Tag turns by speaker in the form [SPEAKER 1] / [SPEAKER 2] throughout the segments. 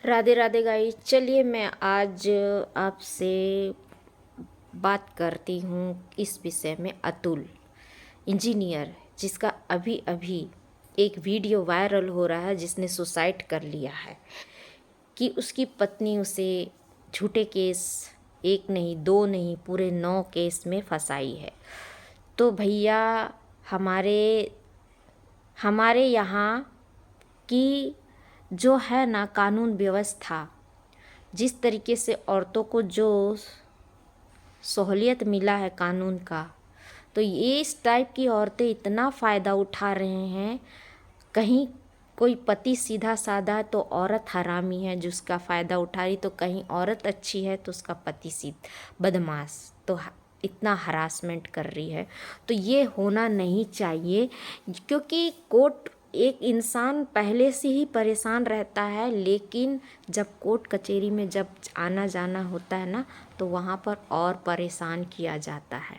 [SPEAKER 1] Radhe Radhe guys. चलिए मैं आज आपसे बात करती हूँ इस विषय में। अतुल इंजीनियर, जिसका अभी अभी एक वीडियो वायरल हो रहा है, जिसने सुसाइड कर लिया है कि उसकी पत्नी उसे झूठे केस, एक नहीं दो नहीं पूरे 9 केस में फंसाई है। तो भैया हमारे हमारे यहाँ की जो है ना कानून व्यवस्था, जिस तरीके से औरतों को जो सहूलियत मिला है कानून का, तो ये इस टाइप की औरतें इतना फ़ायदा उठा रहे हैं। कहीं कोई पति सीधा साधा है तो औरत हरामी है जिसका फ़ायदा उठा रही, तो कहीं औरत अच्छी है तो उसका पति बदमाश, तो इतना हरासमेंट कर रही है। तो ये होना नहीं चाहिए, क्योंकि कोर्ट, एक इंसान पहले से ही परेशान रहता है, लेकिन जब कोर्ट कचहरी में जब आना जाना होता है ना, तो वहाँ पर और परेशान किया जाता है।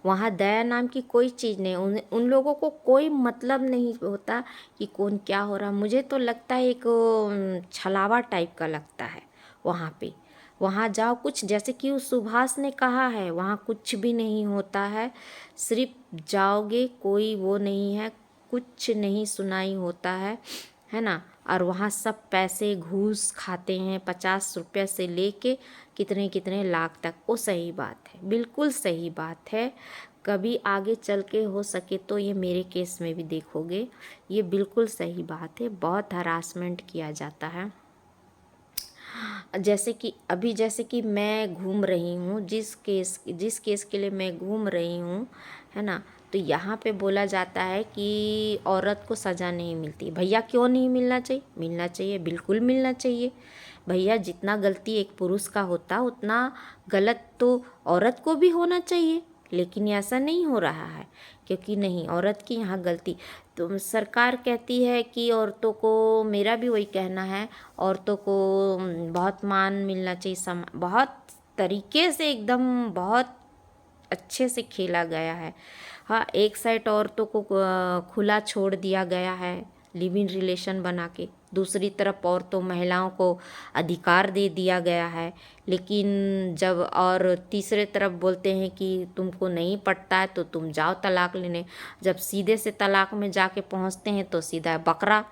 [SPEAKER 1] वहाँ दया नाम की कोई चीज़ नहीं, उन लोगों को कोई मतलब नहीं होता कि कौन क्या हो रहा। मुझे तो लगता है एक छलावा टाइप का लगता है वहाँ पे। वहाँ जाओ, कुछ जैसे कि उस सुभाष ने कहा है, वहाँ कुछ भी नहीं होता है। सिर्फ जाओगे, कोई वो नहीं है, कुछ नहीं सुनाई होता है ना। और वहाँ सब पैसे घूस खाते हैं, 50 रुपये से लेके कितने कितने लाख तक। वो सही बात है, बिल्कुल सही बात है। कभी आगे चल के हो सके तो ये मेरे केस में भी देखोगे, ये बिल्कुल सही बात है। बहुत हरासमेंट किया जाता है। जैसे कि मैं घूम रही हूँ, जिस केस के लिए मैं घूम रही हूँ, है ना, तो यहाँ पे बोला जाता है कि औरत को सज़ा नहीं मिलती। भैया क्यों नहीं मिलना चाहिए? मिलना चाहिए, बिल्कुल मिलना चाहिए भैया। जितना गलती एक पुरुष का होता, उतना गलत तो औरत को भी होना चाहिए, लेकिन ऐसा नहीं हो रहा है, क्योंकि नहीं, औरत की यहाँ गलती। तो सरकार कहती है कि औरतों को, मेरा भी वही कहना है, औरतों को बहुत मान मिलना चाहिए, बहुत तरीके से एकदम बहुत अच्छे से खेला गया है। हाँ, एक साइड औरतों को खुला छोड़ दिया गया है लिव इन रिलेशन बना के, दूसरी तरफ औरतों महिलाओं को अधिकार दे दिया गया है। लेकिन जब और तीसरे तरफ बोलते हैं कि तुमको नहीं पटता है तो तुम जाओ तलाक लेने। जब सीधे से तलाक में जाके पहुंचते हैं तो सीधा बकरा,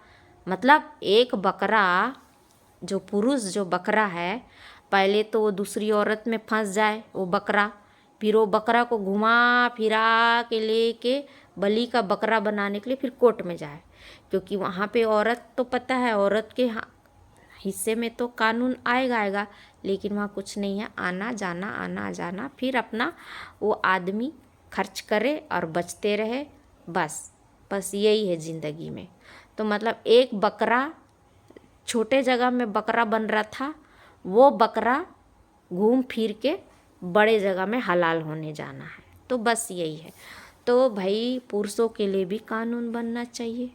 [SPEAKER 1] मतलब एक बकरा, जो पुरुष जो बकरा है, पहले तो वो दूसरी औरत में फंस जाए वो बकरा, फिर वो बकरा को घुमा फिरा के लेके बलि का बकरा बनाने के लिए फिर कोर्ट में जाए, क्योंकि वहाँ पे औरत, तो पता है औरत के हिस्से में तो कानून आएगा, लेकिन वहाँ कुछ नहीं है, आना जाना, फिर अपना वो आदमी खर्च करे और बचते रहे, बस यही है ज़िंदगी में। तो मतलब एक बकरा छोटे जगह में बकरा बन रहा था, वो बकरा घूम फिर के बड़े जगह में हलाल होने जाना है। तो बस यही है। तो भाई पुरुषों के लिए भी कानून बनना चाहिए।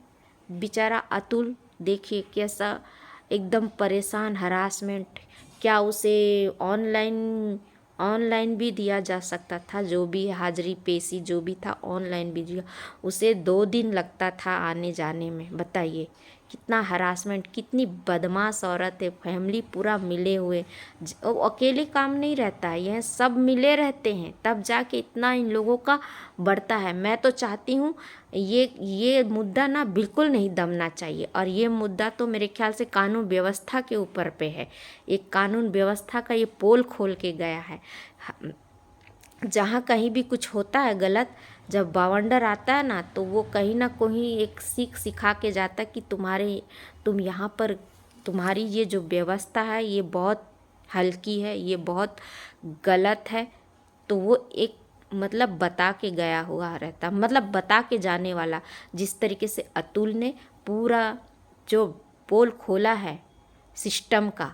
[SPEAKER 1] बेचारा अतुल देखिए कैसा एकदम परेशान, हरासमेंट, क्या उसे ऑनलाइन भी दिया जा सकता था, जो भी हाजिरी पेशी जो भी था ऑनलाइन भी दिया। उसे 2 दिन लगता था आने जाने में। बताइए कितना हरासमेंट, कितनी बदमाश औरत है। फैमिली पूरा मिले हुए, वो अकेले काम नहीं रहता है, यह सब मिले रहते हैं, तब जाके इतना इन लोगों का बढ़ता है। मैं तो चाहती हूँ ये मुद्दा ना बिल्कुल नहीं दमना चाहिए, और ये मुद्दा तो मेरे ख्याल से कानून व्यवस्था के ऊपर पे है। एक कानून व्यवस्था का ये पोल खोल के गया है। जहाँ कहीं भी कुछ होता है गलत, जब बावंडर आता है ना, तो वो कहीं ना कहीं एक सीख सिखा के जाता है कि तुम यहाँ पर, तुम्हारी ये जो व्यवस्था है ये बहुत हल्की है, ये बहुत गलत है। तो वो एक मतलब बता के गया हुआ रहता, मतलब बता के जाने वाला। जिस तरीके से अतुल ने पूरा जो पोल खोला है सिस्टम का,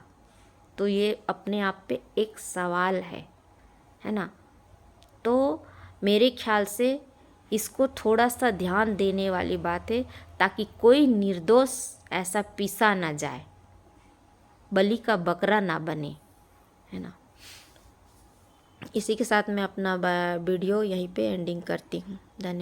[SPEAKER 1] तो ये अपने आप पे एक सवाल है ना। तो मेरे ख्याल से इसको थोड़ा सा ध्यान देने वाली बात है, ताकि कोई निर्दोष ऐसा पीसा ना जाए, बलि का बकरा ना बने, है ना। इसी के साथ मैं अपना वीडियो यहीं पे एंडिंग करती हूँ। धन्यवाद।